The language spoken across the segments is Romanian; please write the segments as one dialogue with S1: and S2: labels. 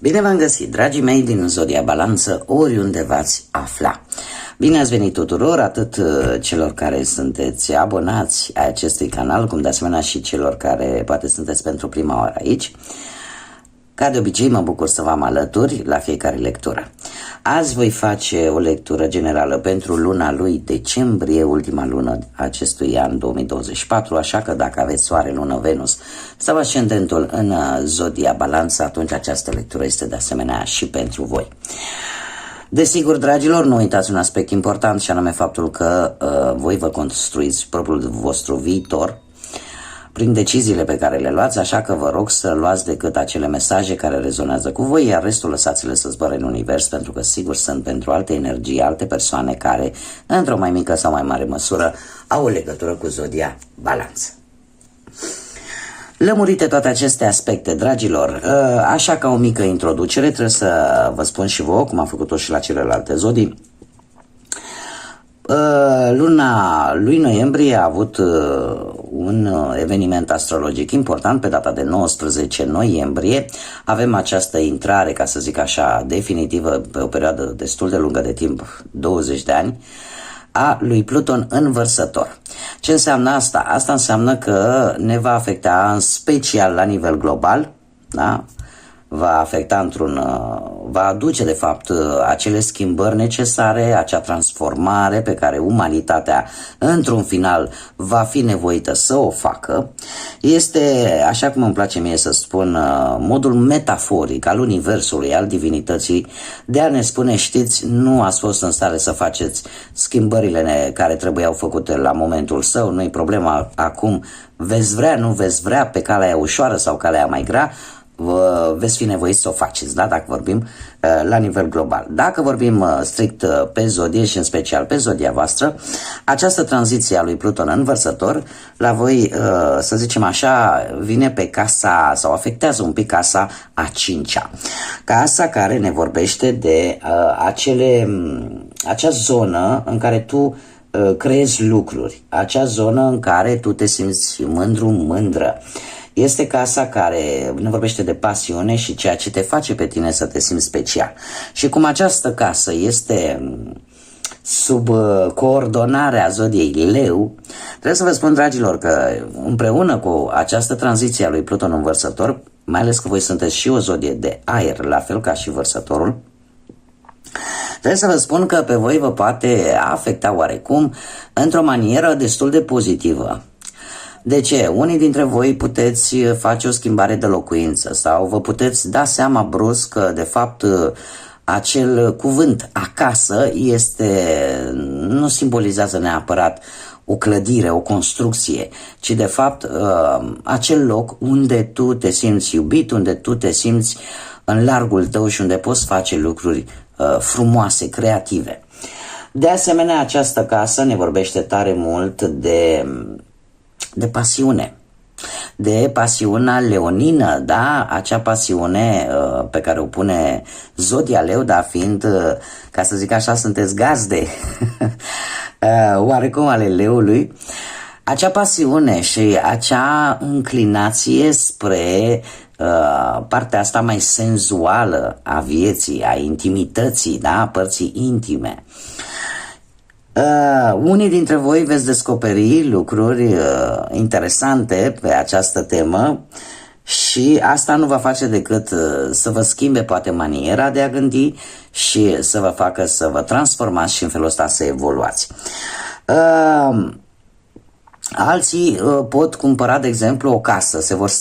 S1: Bine v-am găsit, dragii mei din Zodia Balanță, oriunde v-ați afla. Bine ați venit tuturor, atât celor care sunteți abonați ai acestui canal, cum de asemenea și celor care poate sunteți pentru prima oară aici. Ca de obicei, mă bucur să vă am alături la fiecare lectură. Azi voi face o lectură generală pentru luna lui decembrie, ultima lună acestui an 2024, așa că dacă aveți soare, lună, Venus sau ascendentul în Zodia Balanță, atunci această lectură este de asemenea și pentru voi. Desigur, dragilor, nu uitați un aspect important, și anume faptul că voi vă construiți propriul vostru viitor prin deciziile pe care le luați, așa că vă rog să luați decât acele mesaje care rezonează cu voi, iar restul lăsați-le să zboare în univers, pentru că sigur sunt pentru alte energii, alte persoane care, într-o mai mică sau mai mare măsură, au o legătură cu Zodia Balanță. Lămurite toate aceste aspecte, dragilor, așa ca o mică introducere, trebuie să vă spun și vouă, cum am făcut-o și la celelalte zodii. Luna lui noiembrie a avut un eveniment astrologic important. Pe data de 19 noiembrie avem această intrare, ca să zic așa, definitivă, pe o perioadă destul de lungă de timp, 20 de ani, a lui Pluton în Vărsător. Ce înseamnă asta? Asta înseamnă că ne va afecta în special la nivel global, da? Va afecta va aduce de fapt acele schimbări necesare, acea transformare pe care umanitatea într-un final va fi nevoită să o facă. Este, așa cum îmi place mie să spun, modul metaforic al universului, al divinității, de a ne spune: știți, nu ați fost în stare să faceți schimbările care trebuiau făcute la momentul său, nu-i problema acum, veți vrea, nu veți vrea, pe calea aia ușoară sau calea aia mai grea, veți fi nevoiți să o faceți, da? Dacă vorbim la nivel global. Dacă vorbim strict pe zodie și în special pe zodia voastră, această tranziție a lui Pluton în Vărsător la voi, să zicem așa, vine pe casa sau afectează un pic casa a 5-a. Casa care ne vorbește de acea zonă în care tu creezi lucruri, acea zonă în care tu te simți mândru, mândră. Este casa care ne vorbește de pasiune și ceea ce te face pe tine să te simți special. Și cum această casă este sub coordonarea zodiei Leu, trebuie să vă spun, dragilor, că împreună cu această tranziție a lui Pluton în Vărsător, mai ales că voi sunteți și o zodie de aer, la fel ca și Vărsătorul, trebuie să vă spun că pe voi vă poate afecta oarecum într-o manieră destul de pozitivă. De ce? Unii dintre voi puteți face o schimbare de locuință sau vă puteți da seama brusc că de fapt acel cuvânt acasă nu simbolizează neapărat o clădire, o construcție, ci de fapt acel loc unde tu te simți iubit, unde tu te simți în largul tău și unde poți face lucruri frumoase, creative. De asemenea, această casă ne vorbește tare mult de pasiune, de pasiunea leonină, da? Acea pasiune pe care o pune zodia Leu, dar fiind, ca să zic așa, sunteți gazde oarecum ale leului, acea pasiune și acea înclinație spre partea asta mai senzuală a vieții, a intimității, da? Părții intime. Unii dintre voi veți descoperi lucruri interesante pe această temă și asta nu va face decât să vă schimbe poate maniera de a gândi și să vă facă să vă transformați și în felul ăsta să evoluați. Alții pot cumpăra, de exemplu, o casă, se vor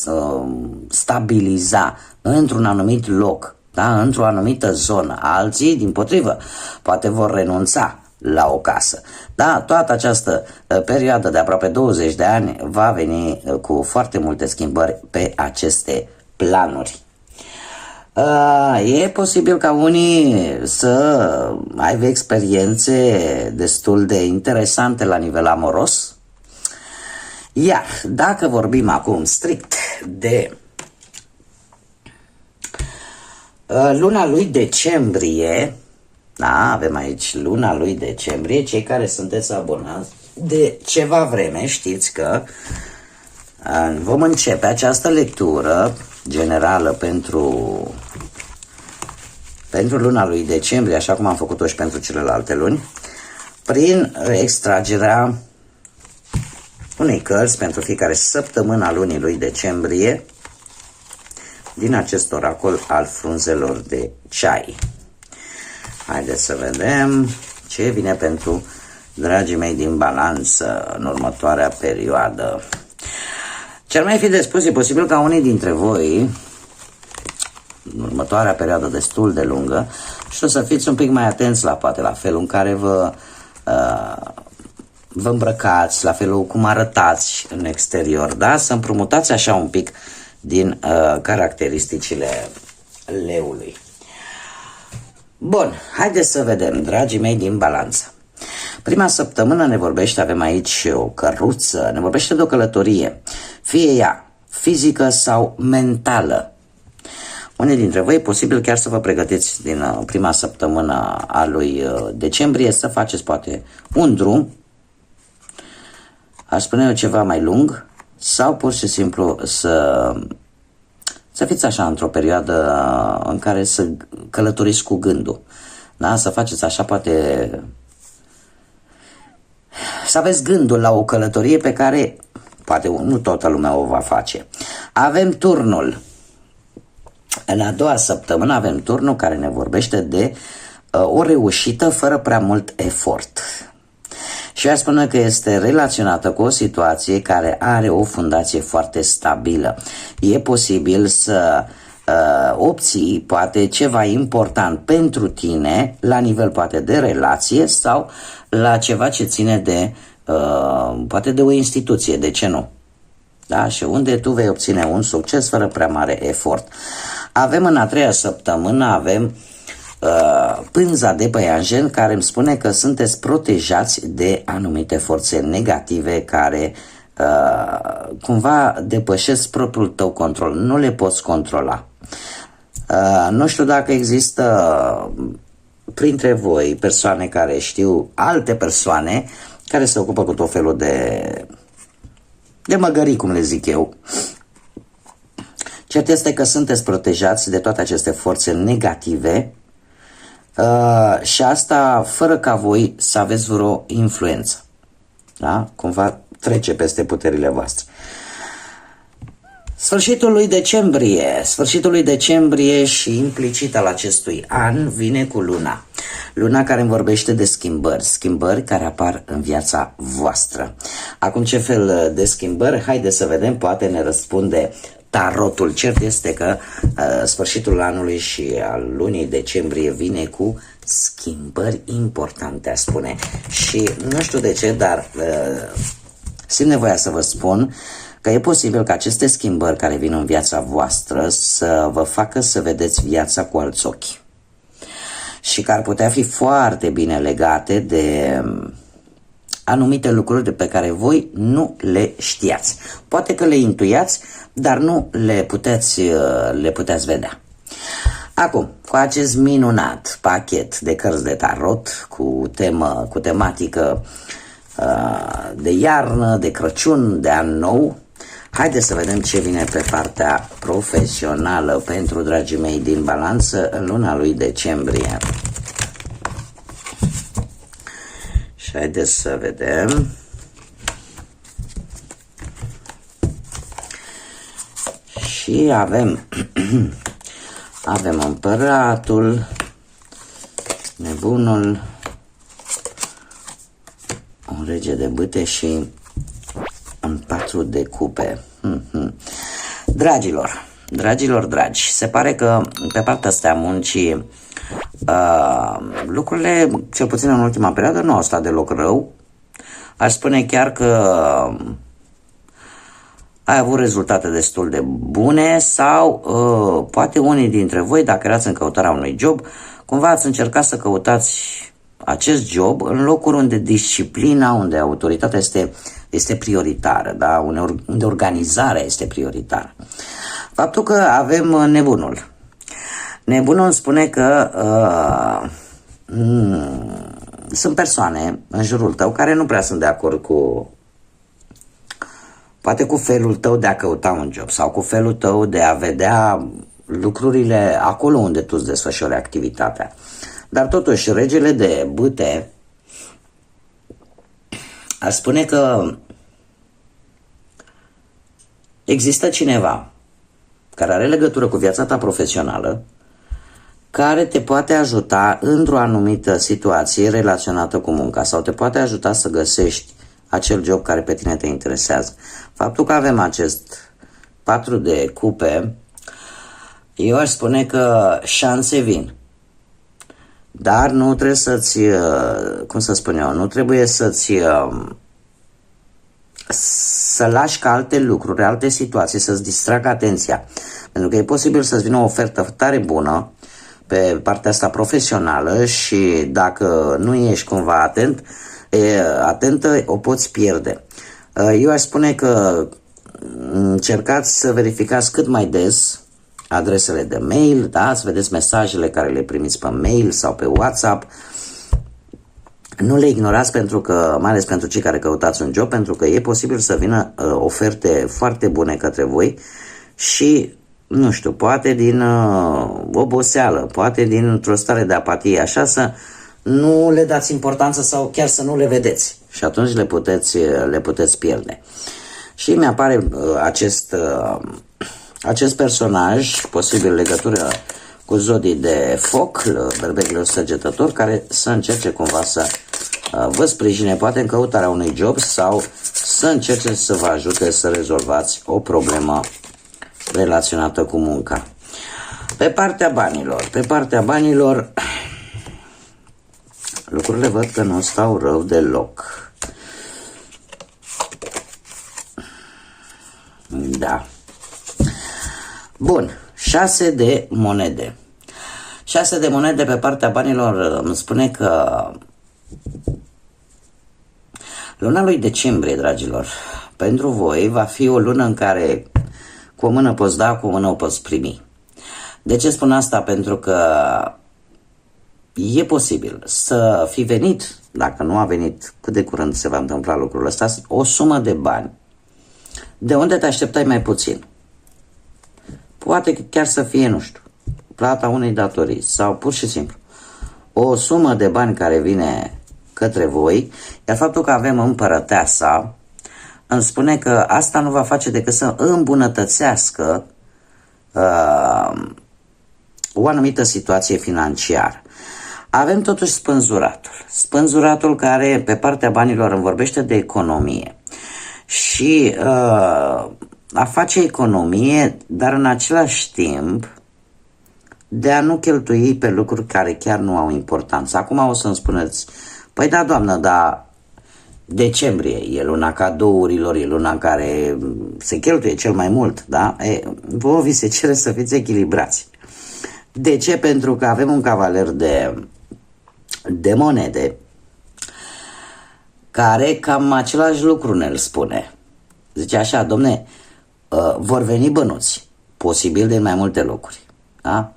S1: stabiliza într-un anumit loc, da? Într-o anumită zonă. Alții, dimpotrivă, poate vor renunța la o casă. Da, toată această perioadă de aproape 20 de ani va veni cu foarte multe schimbări pe aceste planuri. E posibil ca unii să aibă experiențe destul de interesante la nivel amoros. Iar dacă vorbim acum strict de luna lui decembrie, da, avem aici luna lui decembrie, cei care sunteți abonați de ceva vreme știți că vom începe această lectură generală pentru pentru luna lui decembrie, așa cum am făcut-o și pentru celelalte luni, prin extragerea unei cărți pentru fiecare săptămână a lunii lui decembrie din acest oracol al frunzelor de ceai. Haideți să vedem ce vine pentru dragii mei din balanță în următoarea perioadă. Ce ar mai fi de spus, e posibil ca unii dintre voi, în următoarea perioadă destul de lungă, și o să fiți un pic mai atenți poate la felul în care vă îmbrăcați, la felul cum arătați în exterior, da? Să împrumutați așa un pic din caracteristicile leului. Bun, haideți să vedem, dragii mei din balanță. Prima săptămână ne vorbește, avem aici o căruță, ne vorbește de o călătorie, fie ea fizică sau mentală. Unii dintre voi, posibil chiar să vă pregătiți din prima săptămână a lui decembrie să faceți poate un drum, aș spune eu ceva mai lung, sau pur și simplu să fiți așa într-o perioadă în care să călătoriți cu gândul. Da? Să faceți așa poate, să aveți gândul la o călătorie pe care poate nu toată lumea o va face. Avem turnul. În a doua săptămână avem turnul care ne vorbește de o reușită fără prea mult efort. Și eu spune că este relaționată cu o situație care are o fundație foarte stabilă. E posibil să obții poate ceva important pentru tine la nivel poate de relație sau la ceva ce ține de poate de o instituție, de ce nu? Da? Și unde tu vei obține un succes fără prea mare efort. Avem în a treia săptămână, avem pânza de păianjen care îmi spune că sunteți protejați de anumite forțe negative care cumva depășesc propriul tău control, nu le poți controla. Nu știu dacă există printre voi persoane care știu alte persoane care se ocupă cu tot felul de măgării, cum le zic eu. Cert este că sunteți protejați de toate aceste forțe negative și asta fără ca voi să aveți vreo influență. Da? Cumva trece peste puterile voastre. Sfârșitul lui decembrie și implicit al acestui an vine cu luna. Luna care îmi vorbește de schimbări care apar în viața voastră. Acum ce fel de schimbări? Haideți să vedem, poate ne răspunde tarotul. Cert este că sfârșitul anului și al lunii decembrie vine cu schimbări importante, a spune. Și nu știu de ce, dar simt nevoia să vă spun că e posibil ca aceste schimbări care vin în viața voastră să vă facă să vedeți viața cu alți ochi. Și că ar putea fi foarte bine legate de anumite lucruri de pe care voi nu le știați. Poate că le intuiați, dar nu le puteți vedea. Acum, cu acest minunat pachet de cărți de tarot cu tematică de iarnă, de Crăciun, de an nou, haideți să vedem ce vine pe partea profesională pentru dragii mei din balanță în luna lui decembrie. Și haideți să vedem. Și avem împăratul, nebunul, un rege de bâte și un 4 de cupe. Dragilor dragi, se pare că pe partea asta a muncii lucrurile, cel puțin în ultima perioadă, nu au stat deloc rău. Aș spune chiar că ai avut rezultate destul de bune sau poate unii dintre voi, dacă erați în căutarea unui job, cumva ați încercat să căutați acest job în locuri unde disciplina, unde autoritatea este prioritară, da? Unde organizarea este prioritară. Faptul că avem nebunul. Nebunul îmi spune că sunt persoane în jurul tău care nu prea sunt de acord poate cu felul tău de a căuta un job sau cu felul tău de a vedea lucrurile acolo unde tu îți desfășori activitatea. Dar totuși, regele de bâte ar spune că există cineva care are legătură cu viața ta profesională, care te poate ajuta într-o anumită situație relaționată cu munca sau te poate ajuta să găsești acel job care pe tine te interesează. Faptul că avem acest 4 de cupe, eu aș spune că șanse vin. Dar nu trebuie să-ți, cum să spun eu, nu trebuie să lași ca alte lucruri, alte situații să-ți distragă atenția. Pentru că e posibil să-ți vină o ofertă tare bună pe partea asta profesională și dacă nu ești cumva atentă, o poți pierde. Eu aș spune că încercați să verificați cât mai des adresele de mail, da? Să vedeți mesajele care le primiți pe mail sau pe WhatsApp. Nu le ignorați pentru că, mai ales pentru cei care căutați un job, pentru că e posibil să vină oferte foarte bune către voi și, nu știu, poate din oboseală, poate dintr-o stare de apatie, așa, să nu le dați importanță sau chiar să nu le vedeți și atunci le puteți pierde. Și mi-apare acest personaj, posibil legătură cu zodii de foc, berberilor săgetători, care să încerce cumva să vă sprijine, poate în căutarea unui job sau să încerce să vă ajute să rezolvați o problemă relaționată cu munca. Pe partea banilor, lucrurile văd că nu stau rău deloc. Da. Bun, 6 de monede. 6 de monede pe partea banilor îmi spune că luna lui decembrie, dragilor, pentru voi va fi o lună în care cu o mână poți da, cu o mână o poți primi. De ce spun asta? Pentru că e posibil să fi venit, dacă nu a venit, cât de curând se va întâmpla lucrul ăsta, o sumă de bani de unde te așteptai mai puțin. Poate chiar să fie, nu știu, plata unei datorii sau pur și simplu o sumă de bani care vine către voi, iar faptul că avem împărăteasa îmi spune că asta nu va face decât să îmbunătățească o anumită situație financiară. Avem totuși spânzuratul care pe partea banilor îmi vorbește de economie și a face economie, dar în același timp de a nu cheltui pe lucruri care chiar nu au importanță. Acum o să-mi spuneți, păi da, doamnă, dar decembrie e luna cadourilor, e luna în care se cheltuie cel mai mult, da? Vouă vi se cere să fiți echilibrați. De ce? Pentru că avem un cavaler de monede care cam același lucru ne-l spune. Zice așa, domne, vor veni bănuți, posibil din mai multe locuri, da?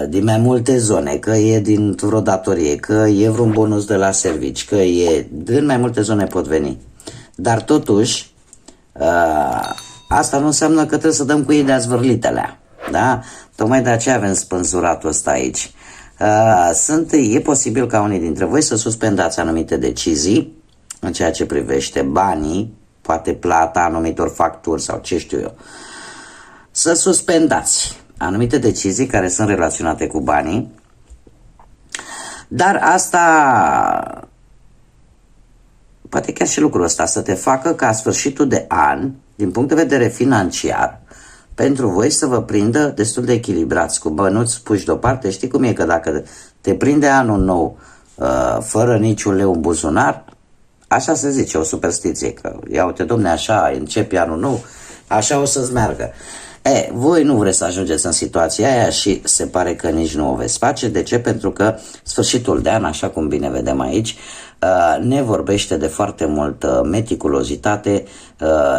S1: Din mai multe zone, că e dintr-o datorie, că e vreun bonus de la servici, că e din mai multe zone pot veni. Dar totuși, asta nu înseamnă că trebuie să dăm cu ei de-a zvârlitelea, da? Tocmai de aceea avem spânzuratul ăsta aici. E posibil ca unii dintre voi să suspendați anumite decizii în ceea ce privește banii, poate plata anumitor facturi sau ce știu eu. Să suspendați anumite decizii care sunt relaționate cu banii, dar asta, poate chiar și lucrul ăsta, să te facă ca sfârșitul de an, din punct de vedere financiar, pentru voi să vă prindă destul de echilibrați, cu bănuți puși deoparte. Știi cum e că dacă te prinde anul nou fără niciun leu în buzunar, așa se zice, o superstiție, că ia uite, domne, așa începe anul nou, așa o să-ți meargă. Voi nu vreți să ajungeți în situația aia și se pare că nici nu o veți face. De ce? Pentru că sfârșitul de an, așa cum bine vedem aici, ne vorbește de foarte multă meticulozitate,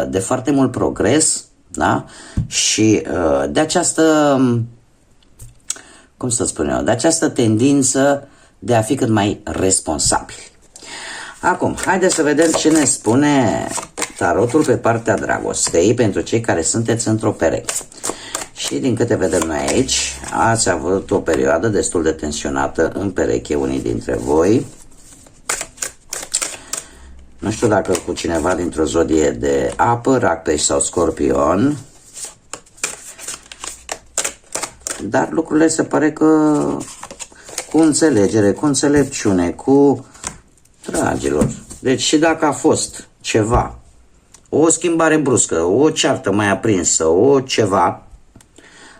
S1: de foarte mult progres, da? Și de această, cum să spun eu, de această tendință de a fi cât mai responsabili. Acum, haideți să vedem ce ne spune tarotul pe partea dragostei pentru cei care sunteți într-o pereche. Și din câte vedem noi aici, ați avut o perioadă destul de tensionată în pereche unii dintre voi. Nu știu dacă cu cineva dintr-o zodie de apă, rac, pești sau scorpion. Dar lucrurile se pare că cu înțelegere, cu înțelepciune, cu dragilor. Deci și dacă a fost ceva, o schimbare bruscă, o ceartă mai aprinsă, o ceva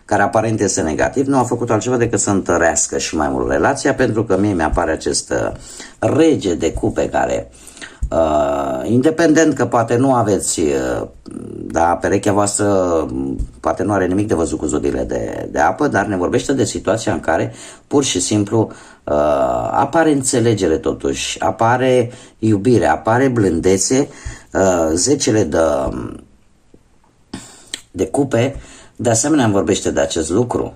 S1: care aparent este negativ, nu a făcut altceva decât să întărească și mai mult relația, pentru că mie mi-apare acest rege de cupe care, independent că poate nu aveți, da, perechea voastră poate nu are nimic de văzut cu zodiile de apă, dar ne vorbește de situația în care pur și simplu apare înțelegere totuși, apare iubire, apare blândețe, zecele de cupe de asemenea îmi vorbește de acest lucru.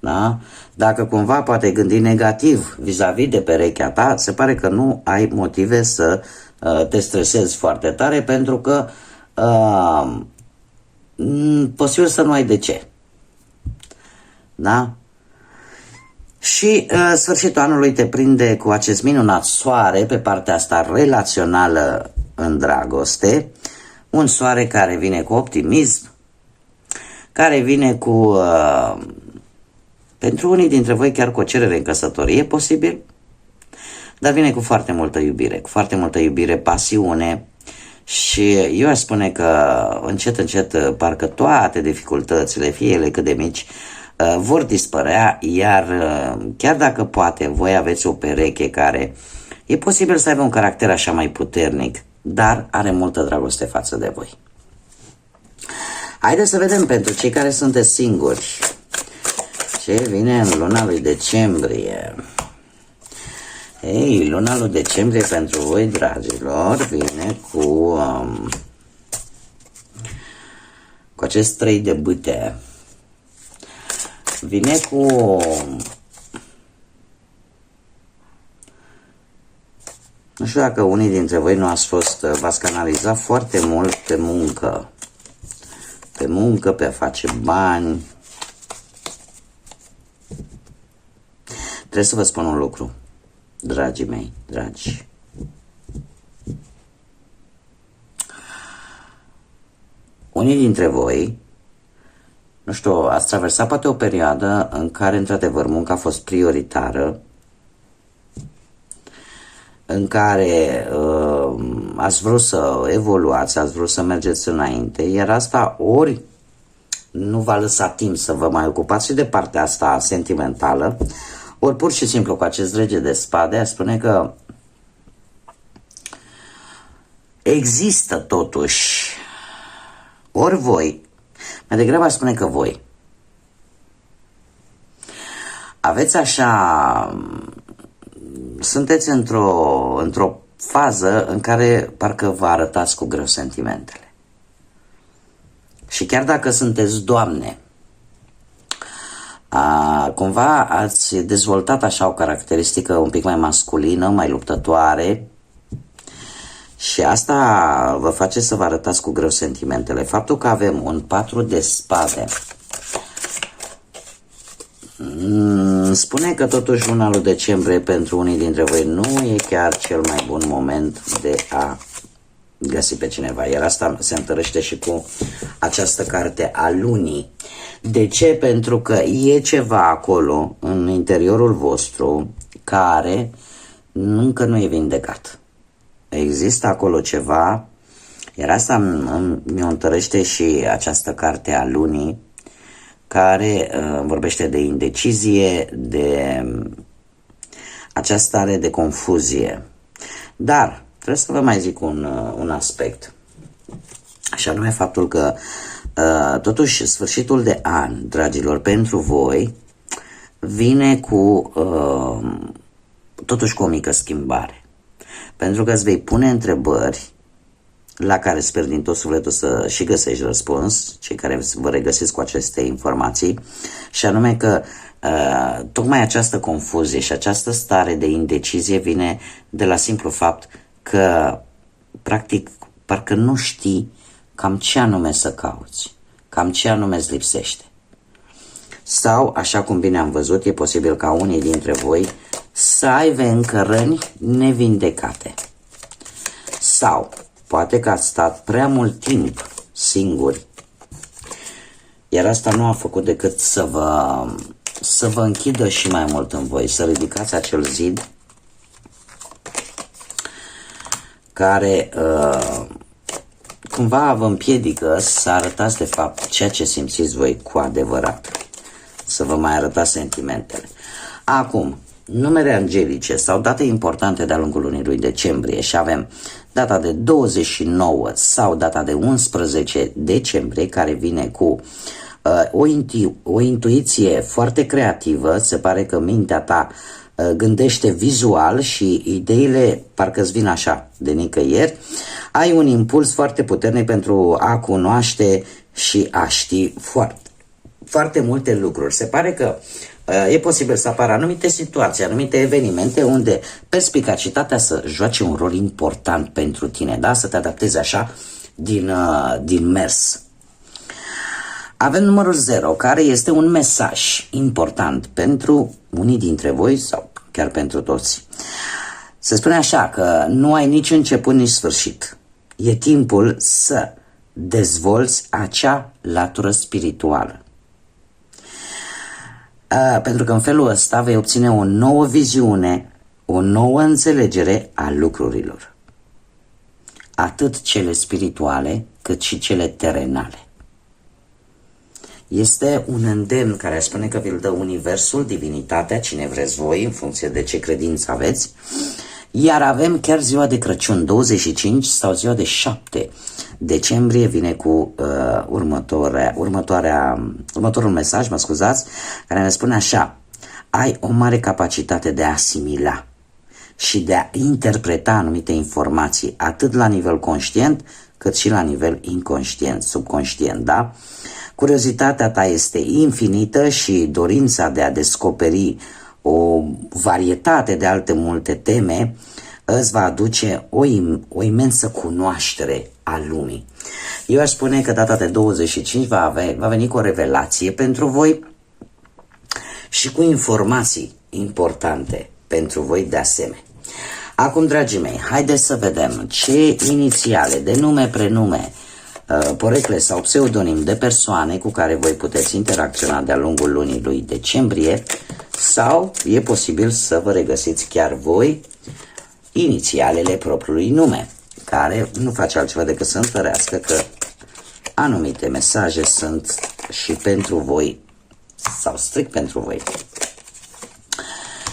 S1: Da? Dacă cumva poate gândi negativ vis-a-vis de perechea ta, se pare că nu ai motive să te stresezi foarte tare, pentru că posibil să nu ai de ce. Da? Și sfârșitul anului te prinde cu acest minunat soare pe partea asta relațională în dragoste, un soare care vine cu optimism, care vine cu, pentru unii dintre voi chiar cu o cerere în căsătorie, posibil, dar vine cu foarte multă iubire, pasiune. Și eu aș spune că încet, încet, parcă toate dificultățile, fie ele cât de mici, vor dispărea, iar chiar dacă poate voi aveți o pereche care e posibil să aibă un caracter așa mai puternic, dar are multă dragoste față de voi. Haideți să vedem pentru cei care sunteți singuri ce vine în luna lui decembrie. Ei, luna lui decembrie pentru voi, dragilor, vine cu acest 3 de bâte. Vine cu nu știu dacă unii dintre voi nu v-ați canalizat foarte mult pe muncă. Pe muncă, pe a face bani. Trebuie să vă spun un lucru, dragii mei, dragi. Unii dintre voi, nu știu, ați traversat poate o perioadă în care, într-adevăr, munca a fost prioritară, în care ați vrut să evoluați, ați vrut să mergeți înainte, iar asta ori nu v-a lăsat timp să vă mai ocupați și de partea asta sentimentală, ori pur și simplu cu acest rege de spade a spune că există totuși, ori voi, mai degrabă aș spune că voi aveți așa, sunteți într-o fază în care parcă vă arătați cu greu sentimentele. Și chiar dacă sunteți doamne, cumva ați dezvoltat așa o caracteristică un pic mai masculină, mai luptătoare, și asta vă face să vă arătați cu greu sentimentele. Faptul că avem un 4 de spade spune că totuși luna lui decembrie pentru unii dintre voi nu e chiar cel mai bun moment de a găsi pe cineva. Iar asta se întărește și cu această carte a lunii. De ce? Pentru că e ceva acolo în interiorul vostru care încă nu e vindecat. Există acolo ceva, iar asta mi-o întărește și această carte a lunii, care vorbește de indecizie, de această stare de confuzie. Dar trebuie să vă mai zic un aspect, și anume faptul că totuși sfârșitul de an, dragilor, pentru voi vine cu totuși cu o mică schimbare, pentru că îți vei pune întrebări la care sper din tot sufletul să și găsești răspuns, cei care vă regăsiți cu aceste informații, și anume că tocmai această confuzie și această stare de indecizie vine de la simplu fapt că practic parcă nu știi cam ce anume să cauți, cam ce anume îți lipsește. Sau, așa cum bine am văzut, e posibil ca unii dintre voi să aibă încă răni nevindecate. Sau, poate că ați stat prea mult timp singuri, iar asta nu a făcut decât să vă închidă și mai mult în voi, să ridicați acel zid care cumva vă împiedică să arătați de fapt ceea ce simțiți voi cu adevărat, să vă mai arătați sentimentele. Acum, numere angelice sau date importante de-a lungul lunii lui decembrie și avem data de 29 sau data de 11 decembrie, care vine cu o intuiție foarte creativă. Se pare că mintea ta gândește vizual și ideile parcă-ți vin așa de nicăieri. Ai un impuls foarte puternic pentru a cunoaște și a ști foarte multe lucruri. Se pare că e posibil să apară anumite situații, anumite evenimente unde perspicacitatea să joace un rol important pentru tine, da? Să te adaptezi așa din mers. Avem numărul 0, care este un mesaj important pentru unii dintre voi sau chiar pentru toți. Se spune așa că nu ai nici început, nici sfârșit. E timpul să dezvolți acea latură spirituală. Pentru că în felul ăsta vei obține o nouă viziune, o nouă înțelegere a lucrurilor. Atât cele spirituale, cât și cele terenale. Este un îndemn care spune că vi-l dă Universul, divinitatea, cine vreți voi, în funcție de ce credință aveți. Iar avem chiar ziua de Crăciun, 25 sau ziua de 7 decembrie, vine cu următorul mesaj, mă scuzați, care ne spune așa: ai o mare capacitate de a asimila și de a interpreta anumite informații, atât la nivel conștient, cât și la nivel inconștient, subconștient, da? Curiozitatea ta este infinită și dorința de a descoperi o varietate de alte multe teme îți va aduce o imensă cunoaștere a lumii. Eu aș spune că data de 25 va veni cu o revelație pentru voi și cu informații importante pentru voi de asemenea. Acum, dragii mei, haideți să vedem ce inițiale de nume, prenume, porecle sau pseudonim de persoane cu care voi puteți interacționa de-a lungul lunii lui decembrie, sau e posibil să vă regăsiți chiar voi inițialele propriului nume, care nu face altceva decât să întărească că anumite mesaje sunt și pentru voi sau strict pentru voi.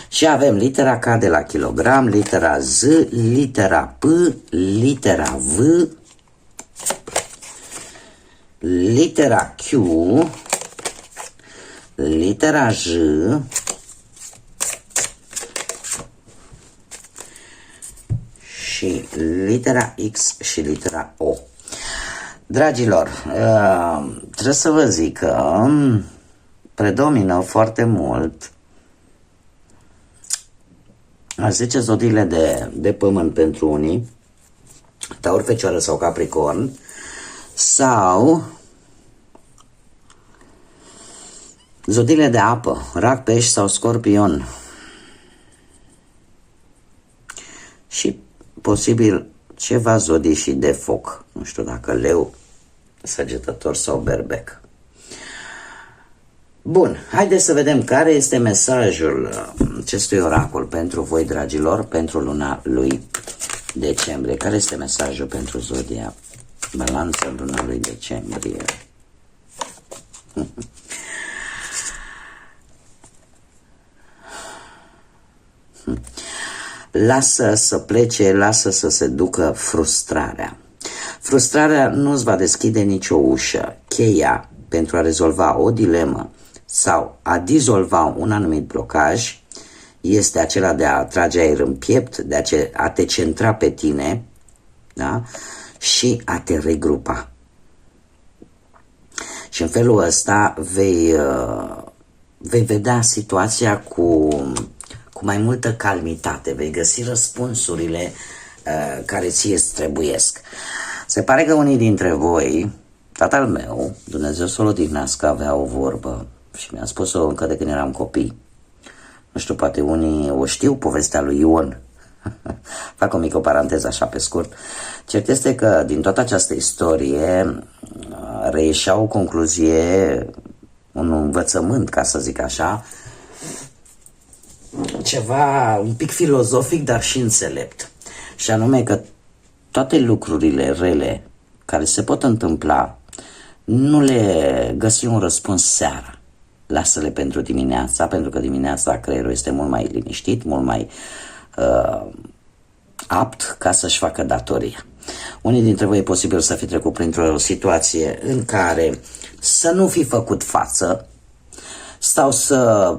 S1: Și avem litera K de la kilogram, litera Z, litera P, litera V, litera Q, litera J și litera X și litera O. Dragilor, trebuie să vă zic că predomină foarte mult a 10 zodiile de pământ pentru unii, Taur, Fecioară sau Capricorn, sau zodiile de apă, Rac, Pești sau Scorpion, și posibil ceva zodii și de foc, nu știu dacă Leu, Săgetător sau Berbec. Bun, haideți să vedem care este mesajul acestui oracol pentru voi, dragilor, pentru luna lui decembrie. Care este mesajul pentru zodia Balanță luna lui decembrie? Lasă să plece, lasă să se ducă frustrarea. Frustrarea nu îți va deschide nicio ușă. Cheia pentru a rezolva o dilemă sau a dizolva un anumit blocaj este acela de a trage aer în piept, de a te centra pe tine, da? Și a te regrupa. Și în felul ăsta vei vedea situația cu mai multă calmitate, vei găsi răspunsurile care ție îți trebuiesc. Se pare că unii dintre voi, tatăl meu, Dumnezeu să-l odihnească, avea o vorbă și mi-am spus-o încă de când eram copii. Nu știu, poate unii o știu, povestea lui Ion. Fac o mică paranteză așa pe scurt. Cert este că din toată această istorie reieșea o concluzie, un învățământ, ca să zic așa, ceva un pic filozofic, dar și înțelept. Și anume că toate lucrurile rele care se pot întâmpla, nu le găsi un răspuns seara. Lasă-le pentru dimineața, pentru că dimineața creierul este mult mai liniștit, mult mai apt ca să-și facă datoria. Unii dintre voi e posibil să fi trecut printr-o situație în care să nu fi făcut față sau să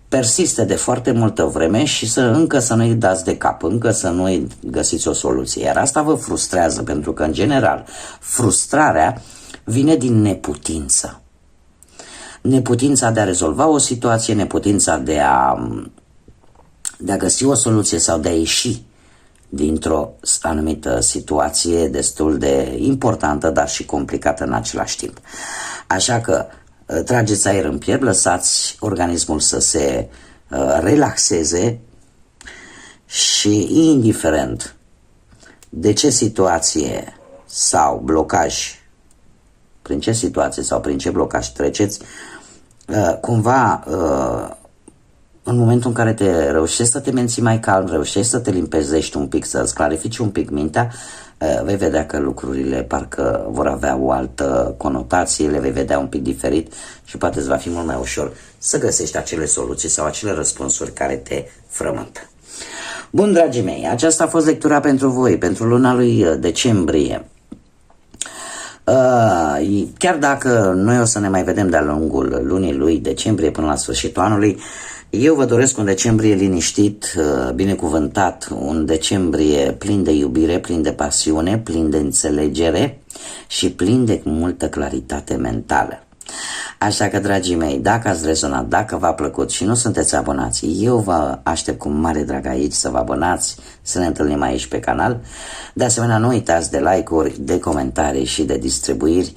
S1: persiste de foarte multă vreme și încă să nu-i dați de cap, încă să nu-i găsiți o soluție. Iar asta vă frustrează, pentru că, în general, frustrarea vine din neputință. Neputința de a rezolva o situație, neputința de a găsi o soluție sau de a ieși dintr-o anumită situație destul de importantă, dar și complicată în același timp. Așa că trageți aer în piept, lăsați organismul să se relaxeze și, indiferent de ce situație sau blocaj, prin ce situație sau prin ce blocaj treceți, cumva în momentul în care reușești să te menții mai calm, reușești să te limpezești un pic, să-ți clarifici un pic mintea, vei vedea că lucrurile parcă vor avea o altă conotație, le vei vedea un pic diferit și poate îți va fi mult mai ușor să găsești acele soluții sau acele răspunsuri care te frământă. Bun, dragii mei, aceasta a fost lectura pentru voi, pentru luna lui decembrie. Chiar dacă noi o să ne mai vedem de-a lungul lunii lui decembrie până la sfârșitul anului, eu vă doresc un decembrie liniștit, binecuvântat, un decembrie plin de iubire, plin de pasiune, plin de înțelegere și plin de multă claritate mentală. Așa că, dragii mei, dacă ați rezonat, dacă v-a plăcut și nu sunteți abonați, eu vă aștept cu mare drag aici să vă abonați, să ne întâlnim aici pe canal. De asemenea, nu uitați de like-uri, de comentarii și de distribuiri.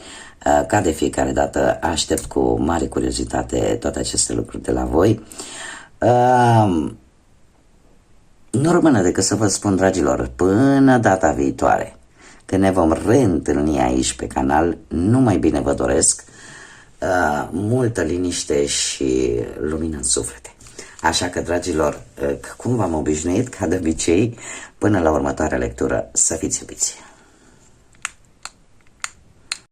S1: Ca de fiecare dată aștept cu mare curiozitate toate aceste lucruri de la voi. Nu rămâne decât să vă spun, dragilor, până data viitoare, când ne vom reîntâlni aici pe canal, numai bine vă doresc, multă liniște și lumină în suflete. Așa că, dragilor, cum v-am obișnuit, ca de obicei, până la următoarea lectură, să fiți iubiți!